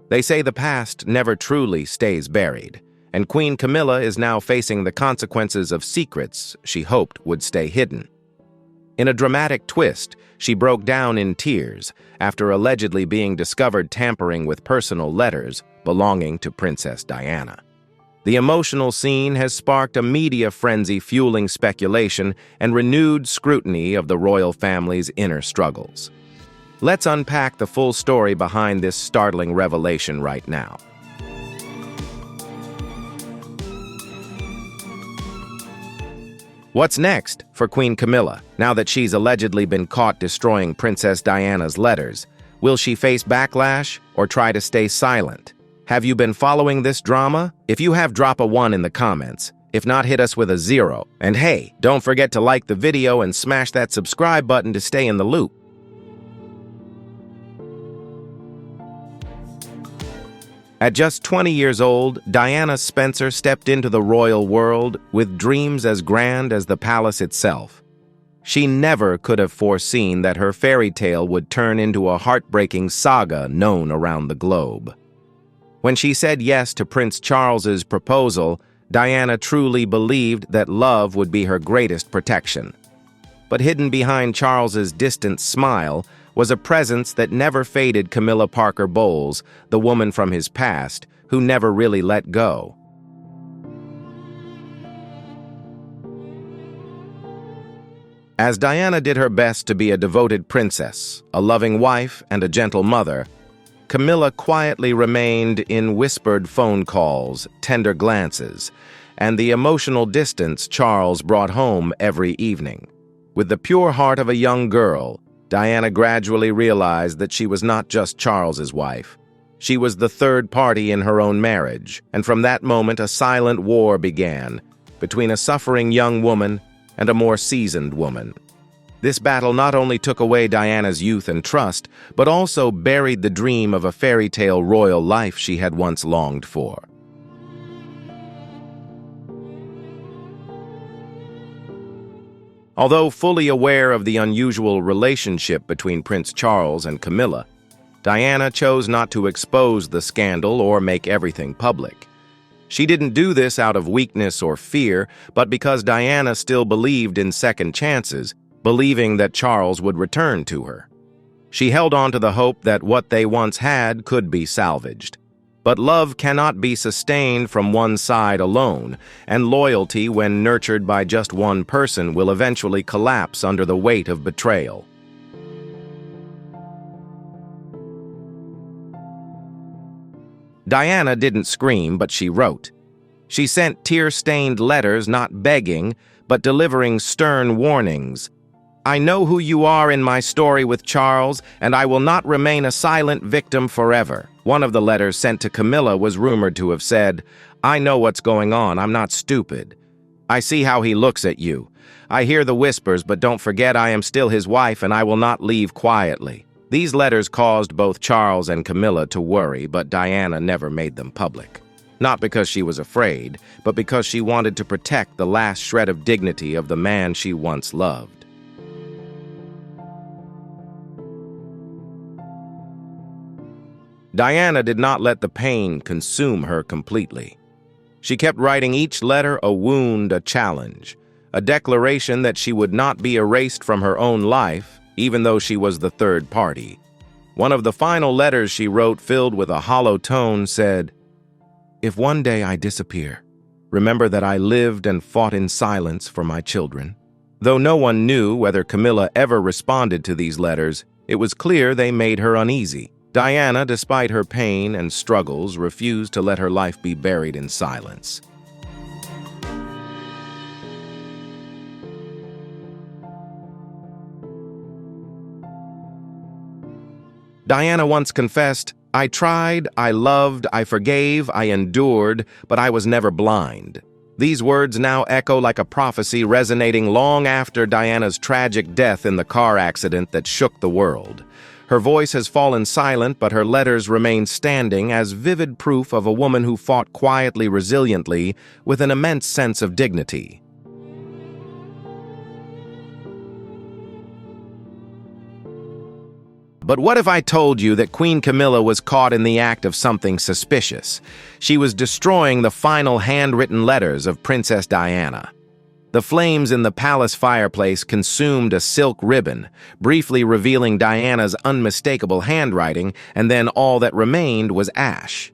They say the past never truly stays buried, and Queen Camilla is now facing the consequences of secrets she hoped would stay hidden. In a dramatic twist, she broke down in tears after allegedly being discovered tampering with personal letters belonging to Princess Diana. The emotional scene has sparked a media frenzy fueling speculation and renewed scrutiny of the royal family's inner struggles. Let's unpack the full story behind this startling revelation right now. What's next for Queen Camilla, now that she's allegedly been caught destroying Princess Diana's letters? Will she face backlash or try to stay silent? Have you been following this drama? If you have, drop a 1 in the comments. If not, hit us with a 0. And hey, don't forget to like the video and smash that subscribe button to stay in the loop. At just 20 years old, Diana Spencer stepped into the royal world with dreams as grand as the palace itself. She never could have foreseen that her fairy tale would turn into a heartbreaking saga known around the globe. When she said yes to Prince Charles's proposal, Diana truly believed that love would be her greatest protection. But hidden behind Charles's distant smile was a presence that never faded: Camilla Parker Bowles, the woman from his past, who never really let go. As Diana did her best to be a devoted princess, a loving wife, and a gentle mother, Camilla quietly remained in whispered phone calls, tender glances, and the emotional distance Charles brought home every evening. With the pure heart of a young girl, Diana gradually realized that she was not just Charles's wife. She was the third party in her own marriage, and from that moment a silent war began between a suffering young woman and a more seasoned woman. This battle not only took away Diana's youth and trust, but also buried the dream of a fairy tale royal life she had once longed for. Although fully aware of the unusual relationship between Prince Charles and Camilla, Diana chose not to expose the scandal or make everything public. She didn't do this out of weakness or fear, but because Diana still believed in second chances, believing that Charles would return to her. She held on to the hope that what they once had could be salvaged. But love cannot be sustained from one side alone, and loyalty, when nurtured by just one person, will eventually collapse under the weight of betrayal. Diana didn't scream, but she wrote. She sent tear-stained letters, not begging, but delivering stern warnings. I know who you are in my story with Charles, and I will not remain a silent victim forever. One of the letters sent to Camilla was rumored to have said, I know what's going on, I'm not stupid. I see how he looks at you. I hear the whispers, but don't forget I am still his wife and I will not leave quietly. These letters caused both Charles and Camilla to worry, but Diana never made them public. Not because she was afraid, but because she wanted to protect the last shred of dignity of the man she once loved. Diana did not let the pain consume her completely. She kept writing each letter a wound, a challenge, a declaration that she would not be erased from her own life, even though she was the third party. One of the final letters she wrote, filled with a hollow tone, said, If one day I disappear, remember that I lived and fought in silence for my children. Though no one knew whether Camilla ever responded to these letters, it was clear they made her uneasy. Diana, despite her pain and struggles, refused to let her life be buried in silence. Diana once confessed, I tried, I loved, I forgave, I endured, but I was never blind. These words now echo like a prophecy, resonating long after Diana's tragic death in the car accident that shook the world. Her voice has fallen silent, but her letters remain standing as vivid proof of a woman who fought quietly, resiliently, with an immense sense of dignity. But what if I told you that Queen Camilla was caught in the act of something suspicious? She was destroying the final handwritten letters of Princess Diana. The flames in the palace fireplace consumed a silk ribbon, briefly revealing Diana's unmistakable handwriting, and then all that remained was ash.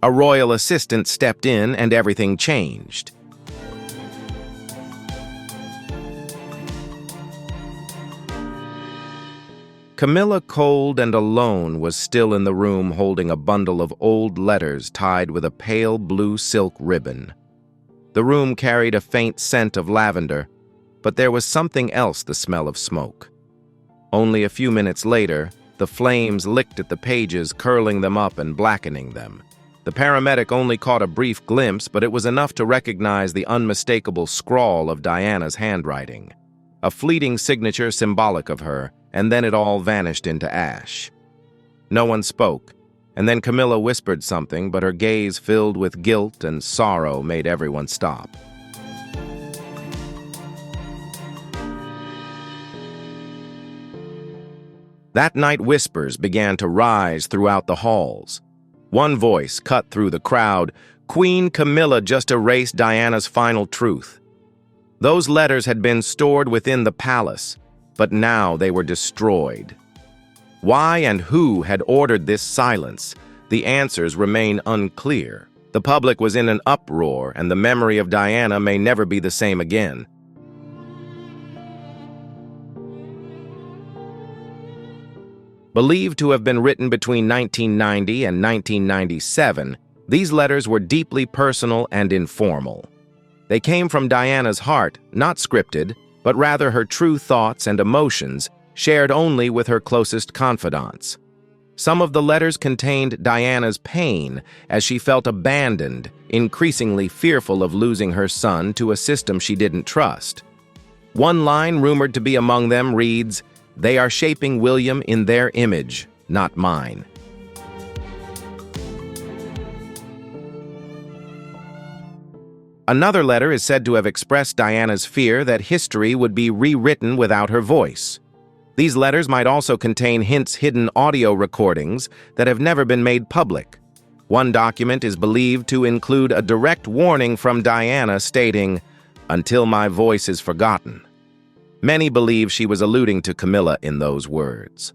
A royal assistant stepped in and everything changed. Camilla, cold and alone, was still in the room holding a bundle of old letters tied with a pale blue silk ribbon. The room carried a faint scent of lavender, but there was something else, the smell of smoke. Only a few minutes later, the flames licked at the pages, curling them up and blackening them. The paramedic only caught a brief glimpse, but it was enough to recognize the unmistakable scrawl of Diana's handwriting. A fleeting signature symbolic of her, and then it all vanished into ash. No one spoke, and then Camilla whispered something, but her gaze filled with guilt and sorrow made everyone stop. That night, whispers began to rise throughout the halls. One voice cut through the crowd. Queen Camilla just erased Diana's final truth. Those letters had been stored within the palace, but now they were destroyed. Why and who had ordered this silence? The answers remain unclear. The public was in an uproar, and the memory of Diana may never be the same again. Believed to have been written between 1990 and 1997, these letters were deeply personal and informal. They came from Diana's heart, not scripted, but rather her true thoughts and emotions, shared only with her closest confidants. Some of the letters contained Diana's pain as she felt abandoned, increasingly fearful of losing her son to a system she didn't trust. One line rumored to be among them reads, "They are shaping William in their image, not mine." Another letter is said to have expressed Diana's fear that history would be rewritten without her voice. These letters might also contain hints hidden audio recordings that have never been made public. One document is believed to include a direct warning from Diana stating, "Until my voice is forgotten." Many believe she was alluding to Camilla in those words.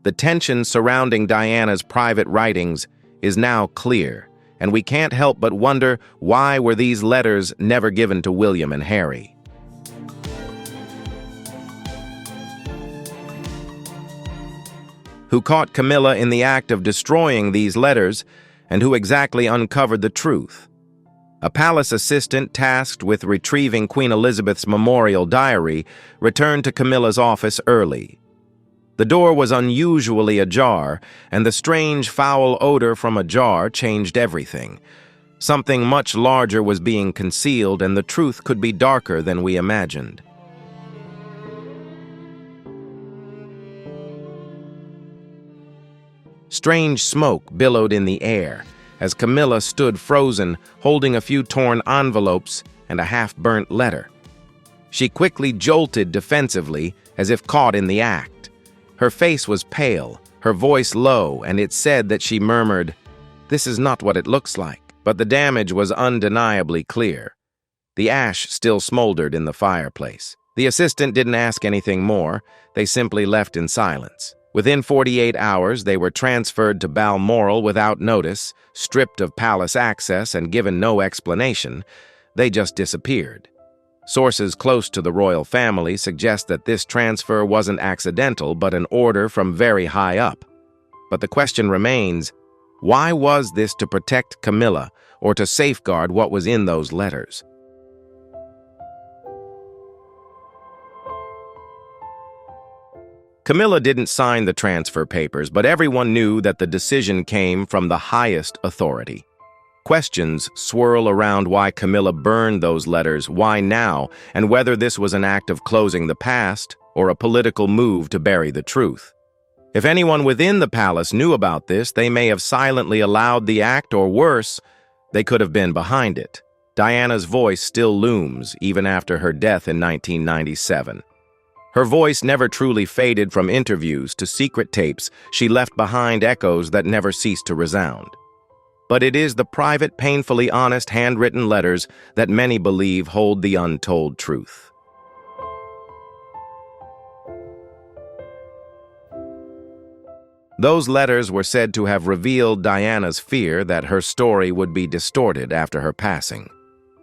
The tension surrounding Diana's private writings is now clear, and we can't help but wonder, why were these letters never given to William and Harry? Who caught Camilla in the act of destroying these letters, and who exactly uncovered the truth? A palace assistant tasked with retrieving Queen Elizabeth's memorial diary returned to Camilla's office early. The door was unusually ajar, and the strange foul odor from a jar changed everything. Something much larger was being concealed, and the truth could be darker than we imagined. Strange smoke billowed in the air as Camilla stood frozen, holding a few torn envelopes and a half-burnt letter. She quickly jolted defensively, as if caught in the act. Her face was pale, her voice low, and it said that she murmured, "This is not what it looks like." But the damage was undeniably clear. The ash still smoldered in the fireplace. The assistant didn't ask anything more. They simply left in silence. Within 48 hours, they were transferred to Balmoral without notice, stripped of palace access and given no explanation. They just disappeared. Sources close to the royal family suggest that this transfer wasn't accidental, but an order from very high up. But the question remains, why was this to protect Camilla or to safeguard what was in those letters? Camilla didn't sign the transfer papers, but everyone knew that the decision came from the highest authority. Questions swirl around why Camilla burned those letters, why now, and whether this was an act of closing the past or a political move to bury the truth. If anyone within the palace knew about this, they may have silently allowed the act, or worse, they could have been behind it. Diana's voice still looms, even after her death in 1997. Her voice never truly faded from interviews to secret tapes. She left behind echoes that never ceased to resound. But it is the private, painfully honest, handwritten letters that many believe hold the untold truth. Those letters were said to have revealed Diana's fear that her story would be distorted after her passing.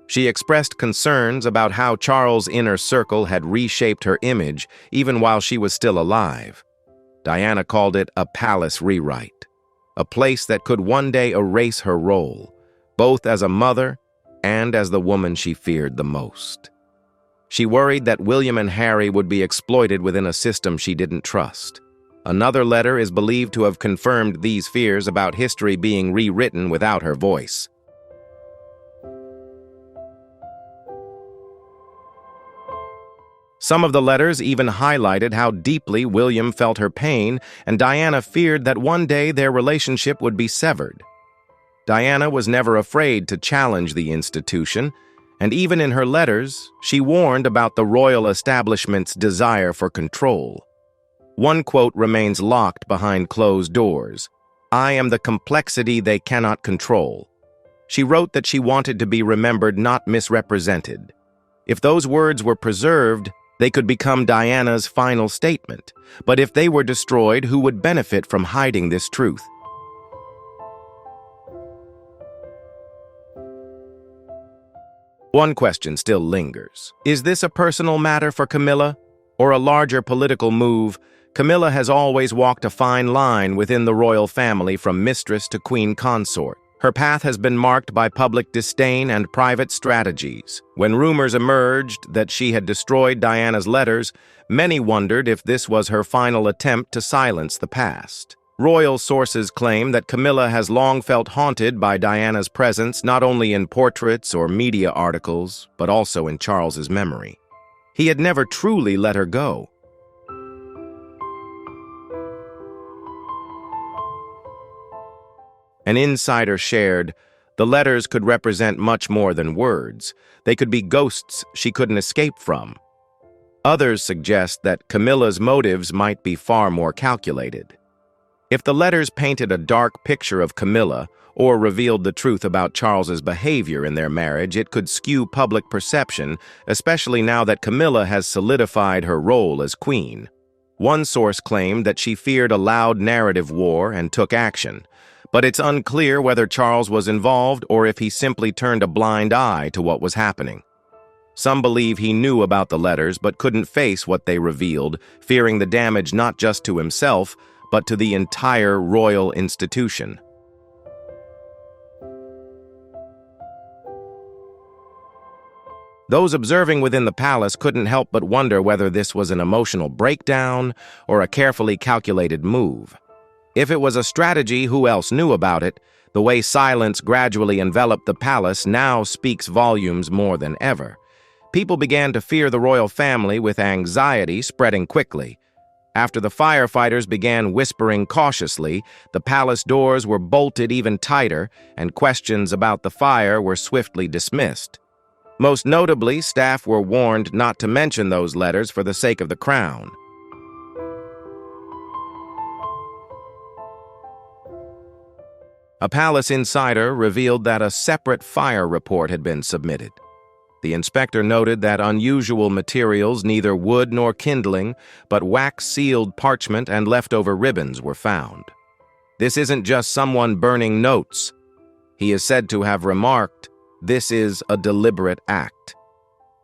She expressed concerns about how Charles' inner circle had reshaped her image even while she was still alive. Diana called it a palace rewrite, a place that could one day erase her role, both as a mother and as the woman she feared the most. She worried that William and Harry would be exploited within a system she didn't trust. Another letter is believed to have confirmed these fears about history being rewritten without her voice. Some of the letters even highlighted how deeply William felt her pain, and Diana feared that one day their relationship would be severed. Diana was never afraid to challenge the institution, and even in her letters, she warned about the royal establishment's desire for control. One quote remains locked behind closed doors: "I am the complexity they cannot control." She wrote that she wanted to be remembered, not misrepresented. If those words were preserved, they could become Diana's final statement. But if they were destroyed, who would benefit from hiding this truth? One question still lingers. Is this a personal matter for Camilla, or a larger political move? Camilla has always walked a fine line within the royal family, from mistress to queen consort. Her path has been marked by public disdain and private strategies. When rumors emerged that she had destroyed Diana's letters, many wondered if this was her final attempt to silence the past. Royal sources claim that Camilla has long felt haunted by Diana's presence, not only in portraits or media articles, but also in Charles's memory. He had never truly let her go. An insider shared, the letters could represent much more than words. They could be ghosts she couldn't escape from. Others suggest that Camilla's motives might be far more calculated. If the letters painted a dark picture of Camilla or revealed the truth about Charles's behavior in their marriage, it could skew public perception, especially now that Camilla has solidified her role as queen. One source claimed that she feared a loud narrative war and took action, but it's unclear whether Charles was involved or if he simply turned a blind eye to what was happening. Some believe he knew about the letters but couldn't face what they revealed, fearing the damage not just to himself, but to the entire royal institution. Those observing within the palace couldn't help but wonder whether this was an emotional breakdown or a carefully calculated move. If it was a strategy, who else knew about it? The way silence gradually enveloped the palace now speaks volumes more than ever. People began to fear the royal family, with anxiety spreading quickly. After the firefighters began whispering cautiously, the palace doors were bolted even tighter, and questions about the fire were swiftly dismissed. Most notably, staff were warned not to mention those letters for the sake of the crown. A palace insider revealed that a separate fire report had been submitted. The inspector noted that unusual materials, neither wood nor kindling, but wax-sealed parchment and leftover ribbons, were found. This isn't just someone burning notes. He is said to have remarked, "This is a deliberate act."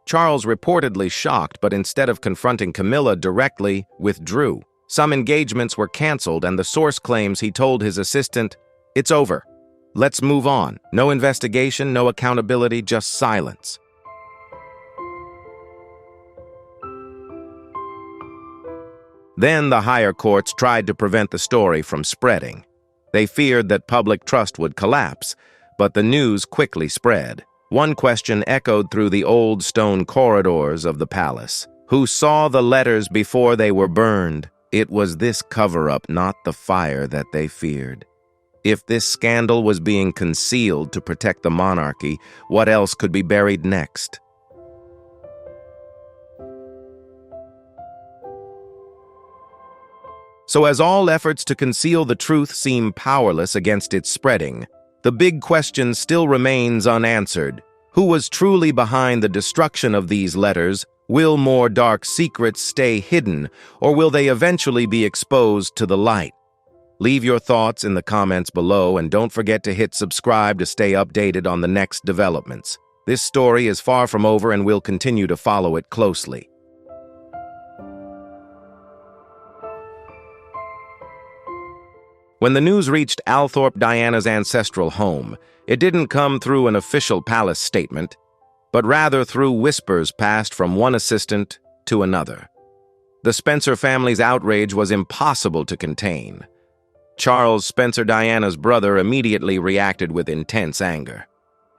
Charles, reportedly shocked, but instead of confronting Camilla directly, withdrew. Some engagements were canceled, and the source claims he told his assistant, "It's over. Let's move on. No investigation, no accountability, just silence." Then the higher courts tried to prevent the story from spreading. They feared that public trust would collapse, but the news quickly spread. One question echoed through the old stone corridors of the palace: who saw the letters before they were burned? It was this cover-up, not the fire, that they feared. If this scandal was being concealed to protect the monarchy, what else could be buried next? So as all efforts to conceal the truth seem powerless against its spreading, the big question still remains unanswered. Who was truly behind the destruction of these letters? Will more dark secrets stay hidden, or will they eventually be exposed to the light? Leave your thoughts in the comments below, and don't forget to hit subscribe to stay updated on the next developments. This story is far from over, and we'll continue to follow it closely. When the news reached Althorp, Diana's ancestral home, it didn't come through an official palace statement, but rather through whispers passed from one assistant to another. The Spencer family's outrage was impossible to contain. Charles Spencer, Diana's brother, immediately reacted with intense anger.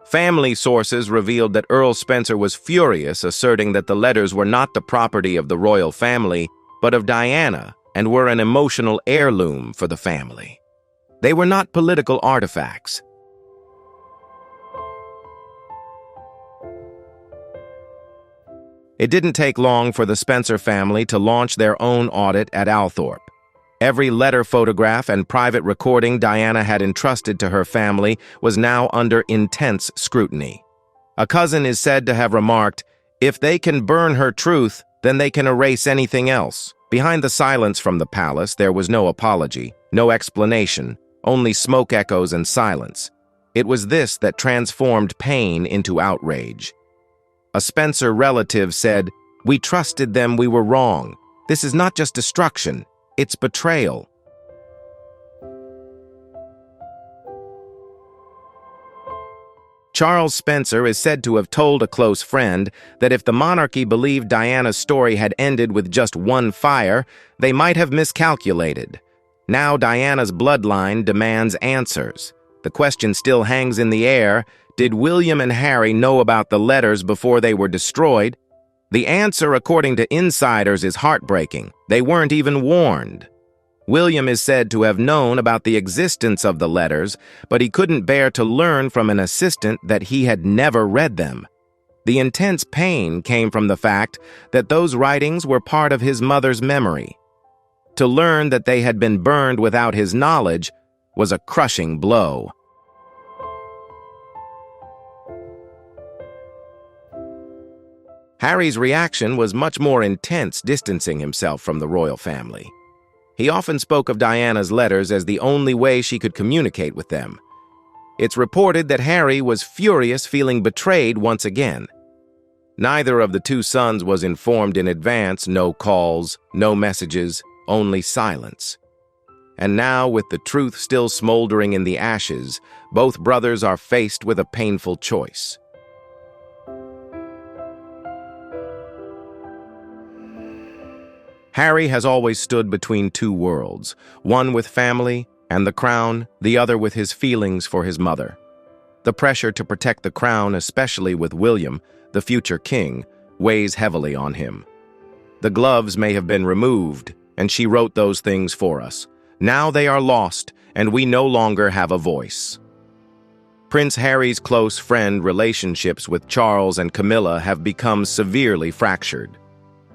Family sources revealed that Earl Spencer was furious, asserting that the letters were not the property of the royal family, but of Diana, and were an emotional heirloom for the family. They were not political artifacts. It didn't take long for the Spencer family to launch their own audit at Althorp. Every letter, photograph, and private recording Diana had entrusted to her family was now under intense scrutiny. A cousin is said to have remarked, "If they can burn her truth, then they can erase anything else." Behind the silence from the palace, there was no apology, no explanation, only smoke echoes and silence. It was this that transformed pain into outrage. A Spencer relative said, "We trusted them, we were wrong. This is not just destruction, it's betrayal." Charles Spencer is said to have told a close friend that if the monarchy believed Diana's story had ended with just one fire, they might have miscalculated. Now Diana's bloodline demands answers. The question still hangs in the air: did William and Harry know about the letters before they were destroyed? The answer, according to insiders, is heartbreaking. They weren't even warned. William is said to have known about the existence of the letters, but he couldn't bear to learn from an assistant that he had never read them. The intense pain came from the fact that those writings were part of his mother's memory. To learn that they had been burned without his knowledge was a crushing blow. Harry's reaction was much more intense, distancing himself from the royal family. He often spoke of Diana's letters as the only way she could communicate with them. It's reported that Harry was furious, feeling betrayed once again. Neither of the two sons was informed in advance. No calls, no messages, only silence. And now, with the truth still smoldering in the ashes, both brothers are faced with a painful choice. Harry has always stood between two worlds, one with family and the crown, the other with his feelings for his mother. The pressure to protect the crown, especially with William, the future king, weighs heavily on him. The gloves may have been removed, and she wrote those things for us. Now they are lost, and we no longer have a voice. Prince Harry's close friend relationships with Charles and Camilla have become severely fractured.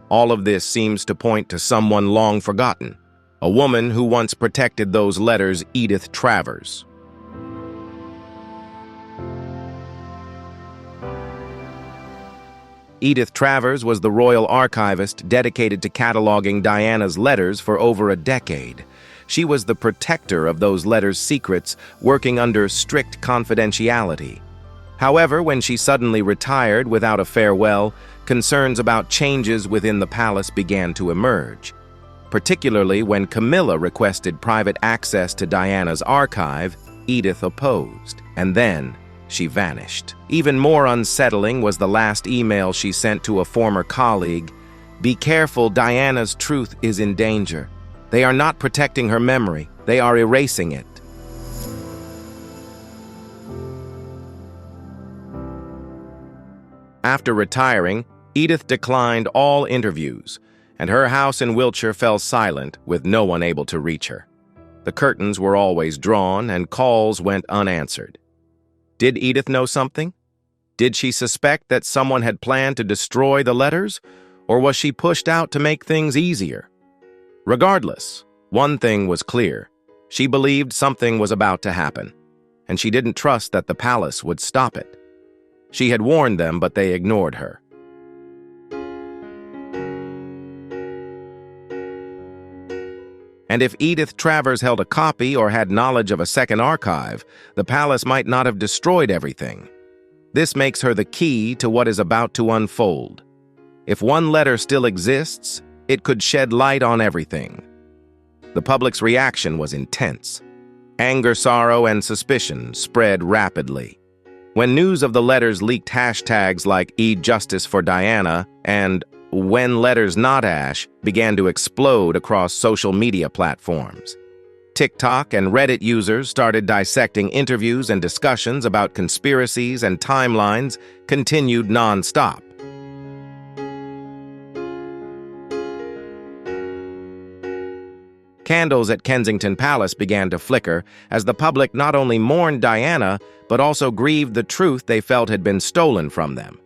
All of this seems to point to someone long forgotten, a woman who once protected those letters, Edith Travers. Edith Travers was the royal archivist dedicated to cataloging Diana's letters for over a decade. She was the protector of those letters' secrets, working under strict confidentiality. However, when she suddenly retired without a farewell, concerns about changes within the palace began to emerge. Particularly when Camilla requested private access to Diana's archive, Edith opposed, and then she vanished. Even more unsettling was the last email she sent to a former colleague. "Be careful, Diana's truth is in danger. They are not protecting her memory, they are erasing it." After retiring, Edith declined all interviews, and her house in Wiltshire fell silent with no one able to reach her. The curtains were always drawn and calls went unanswered. Did Edith know something? Did she suspect that someone had planned to destroy the letters, or was she pushed out to make things easier? Regardless, One thing was clear. She believed something was about to happen, and she didn't trust that the palace would stop it. She had warned them, but they ignored her. And if Edith Travers held a copy or had knowledge of a second archive, the palace might not have destroyed everything. This makes her the key to what is about to unfold. If one letter still exists, it could shed light on everything. The public's reaction was intense. Anger, sorrow, and suspicion spread rapidly. When news of the letters leaked hashtags like #eJustice for Diana and "When Letters Not Ash" began to explode across social media platforms. TikTok and Reddit users started dissecting interviews, and discussions about conspiracies and timelines continued non-stop. Candles at Kensington Palace began to flicker as the public not only mourned Diana, but also grieved the truth they felt had been stolen from them.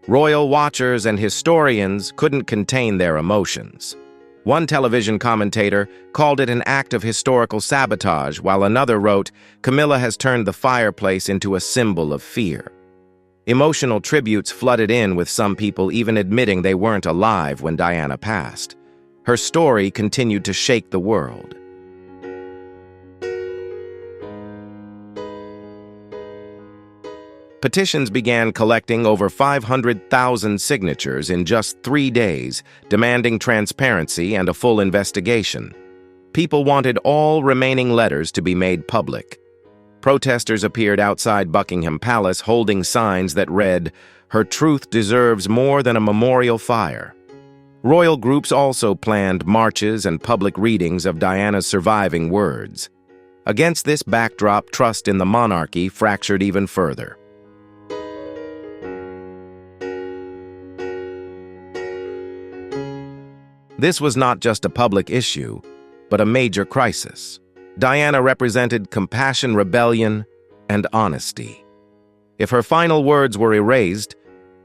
Royal watchers and historians couldn't contain their emotions. One television commentator called it an act of historical sabotage, while another wrote, "Camilla has turned the fireplace into a symbol of fear." Emotional tributes flooded in, with some people even admitting they weren't alive when Diana passed. Her story continued to shake the world. Petitions began collecting over 500,000 signatures in just 3 days, demanding transparency and a full investigation. People wanted all remaining letters to be made public. Protesters appeared outside Buckingham Palace holding signs that read, "Her truth deserves more than a memorial fire." Royal groups also planned marches and public readings of Diana's surviving words. Against this backdrop, trust in the monarchy fractured even further. This was not just a public issue, but a major crisis. Diana represented compassion, rebellion, and honesty. If her final words were erased,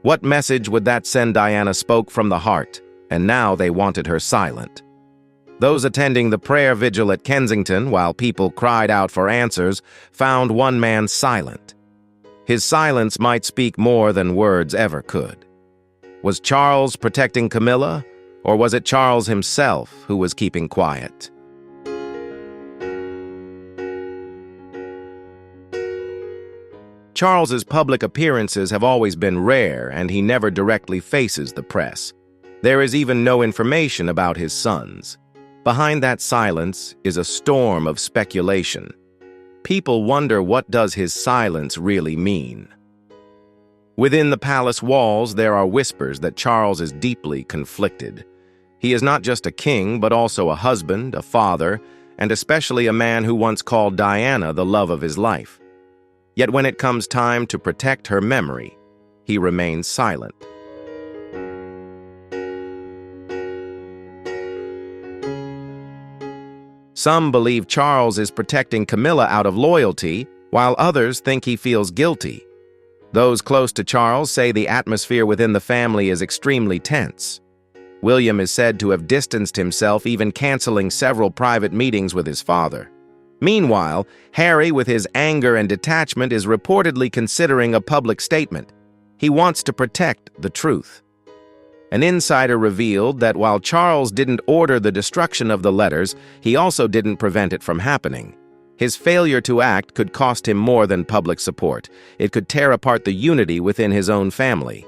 what message would that send? Diana spoke from the heart, and now they wanted her silent. Those attending the prayer vigil at Kensington, while people cried out for answers, found one man silent. His silence might speak more than words ever could. Was Charles protecting Camilla? Or was it Charles himself who was keeping quiet? Charles's public appearances have always been rare, and he never directly faces the press. There is even no information about his sons. Behind that silence is a storm of speculation. People wonder, what does his silence really mean? Within the palace walls, there are whispers that Charles is deeply conflicted. He is not just a king, but also a husband, a father, and especially a man who once called Diana the love of his life. Yet when it comes time to protect her memory, he remains silent. Some believe Charles is protecting Camilla out of loyalty, while others think he feels guilty. Those close to Charles say the atmosphere within the family is extremely tense. William is said to have distanced himself, even canceling several private meetings with his father. Meanwhile, Harry, with his anger and detachment, is reportedly considering a public statement. He wants to protect the truth. An insider revealed that while Charles didn't order the destruction of the letters, he also didn't prevent it from happening. His failure to act could cost him more than public support. It could tear apart the unity within his own family.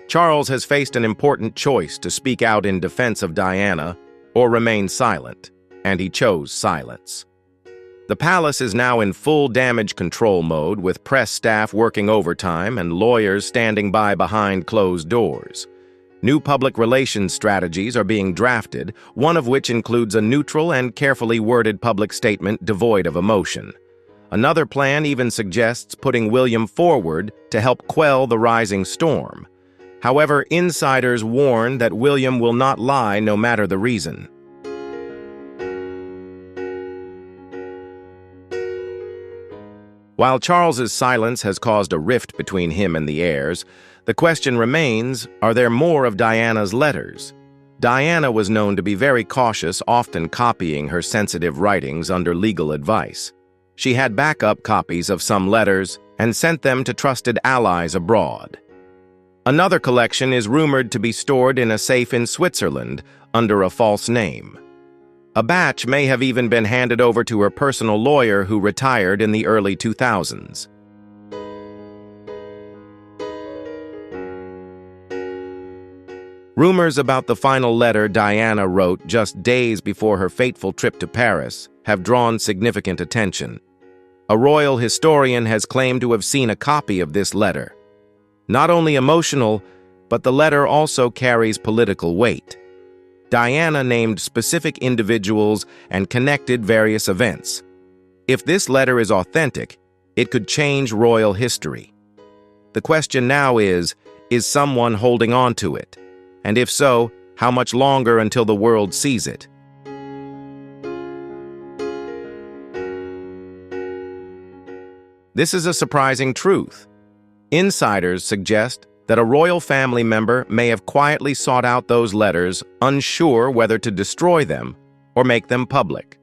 Charles has faced an important choice: to speak out in defense of Diana or remain silent, and he chose silence. The palace is now in full damage control mode, with press staff working overtime and lawyers standing by behind closed doors. New public relations strategies are being drafted, one of which includes a neutral and carefully worded public statement devoid of emotion. Another plan even suggests putting William forward to help quell the rising storm. However, insiders warn that William will not lie no matter the reason. While Charles's silence has caused a rift between him and the heirs, the question remains, are there more of Diana's letters? Diana was known to be very cautious, often copying her sensitive writings under legal advice. She had backup copies of some letters and sent them to trusted allies abroad. Another collection is rumored to be stored in a safe in Switzerland under a false name. A batch may have even been handed over to her personal lawyer who retired in the early 2000s. Rumors about the final letter Diana wrote just days before her fateful trip to Paris have drawn significant attention. A royal historian has claimed to have seen a copy of this letter. Not only emotional, but the letter also carries political weight. Diana named specific individuals and connected various events. If this letter is authentic, it could change royal history. The question now is someone holding on to it? And if so, how much longer until the world sees it? This is a surprising truth. Insiders suggest that a royal family member may have quietly sought out those letters, unsure whether to destroy them or make them public.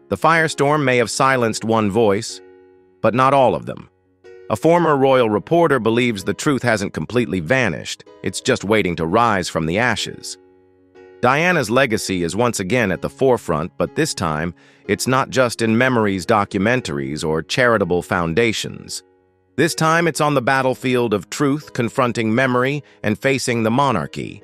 The firestorm may have silenced one voice, but not all of them. A former royal reporter believes the truth hasn't completely vanished, it's just waiting to rise from the ashes. Diana's legacy is once again at the forefront, but this time, it's not just in memories, documentaries, or charitable foundations. This time, it's on the battlefield of truth, confronting memory and facing the monarchy.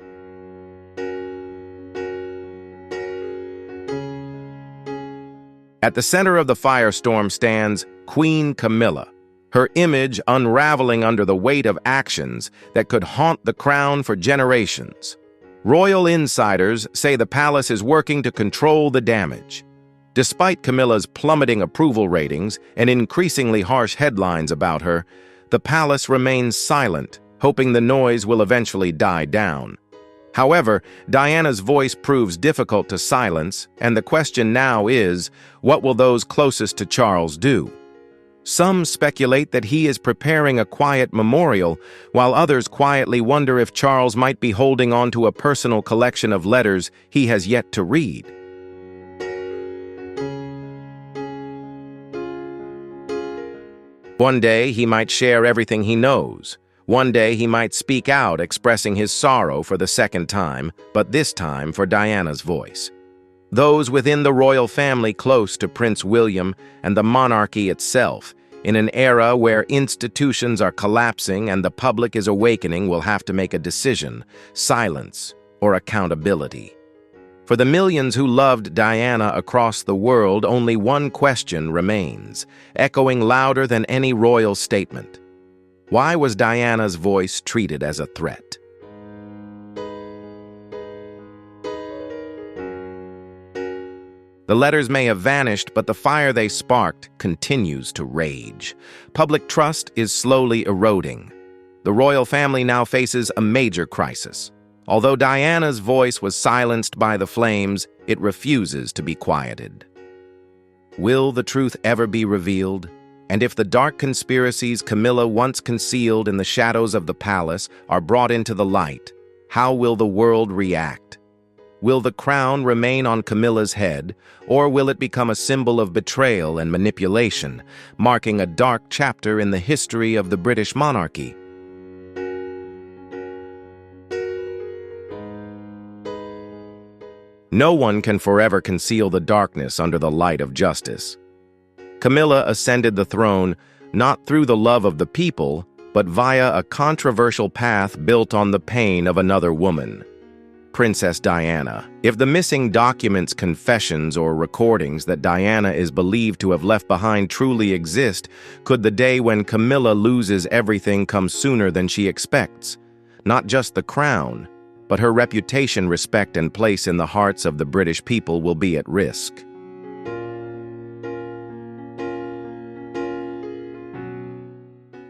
At the center of the firestorm stands Queen Camilla, her image unraveling under the weight of actions that could haunt the crown for generations. Royal insiders say the palace is working to control the damage. Despite Camilla's plummeting approval ratings and increasingly harsh headlines about her, the palace remains silent, hoping the noise will eventually die down. However, Diana's voice proves difficult to silence, and the question now is, what will those closest to Charles do? Some speculate that he is preparing a quiet memorial, while others quietly wonder if Charles might be holding on to a personal collection of letters he has yet to read. One day, he might share everything he knows. One day, he might speak out, expressing his sorrow for the second time, but this time for Diana's voice. Those within the royal family close to Prince William and the monarchy itself, in an era where institutions are collapsing and the public is awakening, will have to make a decision: silence or accountability. For the millions who loved Diana across the world, only one question remains, echoing louder than any royal statement. Why was Diana's voice treated as a threat? The letters may have vanished, but the fire they sparked continues to rage. Public trust is slowly eroding. The royal family now faces a major crisis. Although Diana's voice was silenced by the flames, it refuses to be quieted. Will the truth ever be revealed? And if the dark conspiracies Camilla once concealed in the shadows of the palace are brought into the light, how will the world react? Will the crown remain on Camilla's head, or will it become a symbol of betrayal and manipulation, marking a dark chapter in the history of the British monarchy? No one can forever conceal the darkness under the light of justice. Camilla ascended the throne not through the love of the people, but via a controversial path built on the pain of another woman, Princess Diana. If the missing documents, confessions, or recordings that Diana is believed to have left behind truly exist, could the day when Camilla loses everything come sooner than she expects? Not just the crown, but her reputation, respect, and place in the hearts of the British people will be at risk.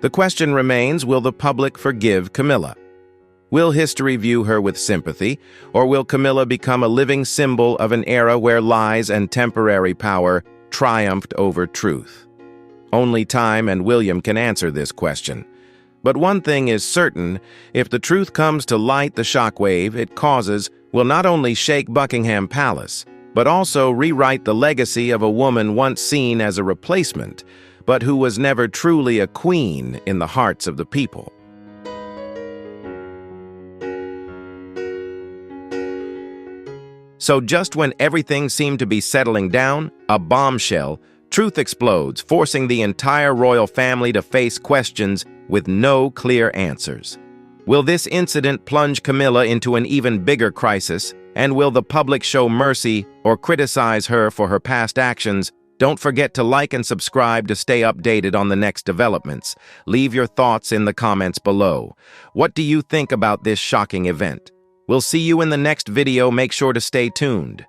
The question remains, will the public forgive Camilla? Will history view her with sympathy, or will Camilla become a living symbol of an era where lies and temporary power triumphed over truth? Only time and William can answer this question. But one thing is certain, if the truth comes to light, the shockwave it causes will not only shake Buckingham Palace, but also rewrite the legacy of a woman once seen as a replacement, but who was never truly a queen in the hearts of the people. So just when everything seemed to be settling down, a bombshell, truth explodes, forcing the entire royal family to face questions with no clear answers. Will this incident plunge Camilla into an even bigger crisis, and will the public show mercy or criticize her for her past actions? Don't forget to like and subscribe to stay updated on the next developments. Leave your thoughts in the comments below. What do you think about this shocking event? We'll see you in the next video. Make sure to stay tuned.